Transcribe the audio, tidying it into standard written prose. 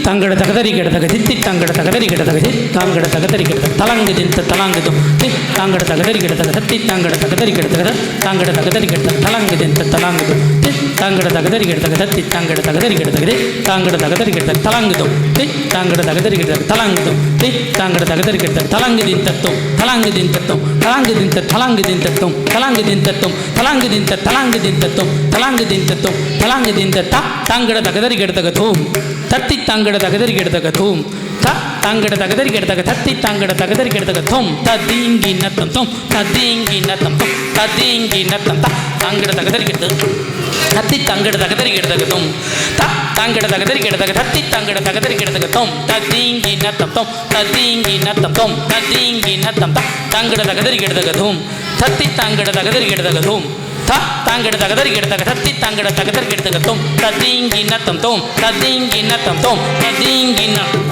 தங்கட தகதறி கிடத்தக தித்தி தங்கட தகதறி கிடத்தக தாங்கட தகதறி கிடத்தக தலங்கு திந்த தலாங்குதும் தாங்கட தகதறி கிடத்தக தத்தி தாங்கட தகதறி கிடத்தக தாங்கட தகதறி கிடத்தக தலங்கு திந்த தலாங்குதும் தாங்கட தகதறி கிடத்தக தத்தி தாங்கட தகதறி கிடத்தக தாங்கட தகதறி கிடத்தக தலாங்குதும் தாங்கட தகதறி கிடத்தக தலாங்குதும் தாங்கட தகதறி கிடத்தக தலங்கு திந்தத்தும் தலாங்கு திந்தத்தும் தலாங்கு திந்த தலாங்கு திந்தத்தும் தலாங்கு திந்தத்தும் தலாங்கு திந்த தலாங்கு திந்தத்தும் தலாங்கு திந்தத்தும் தலாங்கு திந்த தாங்கட தகதறி கிடத்தக தூம் தத்தி தாங்கட தகதறி கிடத்தக தூம் தாங்கட தகதறி கிடத்தக தத்தி தாங்கட தகதறி கிடத்தக தோம் தீங்கி நத்தம் தோம் தீங்கி நத்தம் தோம் தீங்கி நத்தம் தாங்கட தகதறி கிடத்தக தத்தி தாங்கட தகதறி கிடத்தக தோம் தாங்கட தகதறி கிடத்தக தத்தி தாங்கட தகதறி கிடத்தக தோம் தீங்கி நத்தம் தோம் தீங்கி நத்தம் தோம் தீங்கி நத்தம் தாங்கட தகதறி கிடத்தக தோம் தத்தி தாங்கட தகதறி கிடத்தக தோம் தாங்கட தகதறி கிடத்தக தத்தி தாங்கட தகதறி கிடத்தக தோம் தீங்கி நத்தம் தோம் தீங்கி நத்தம் தோம் தீங்கி நத்தம்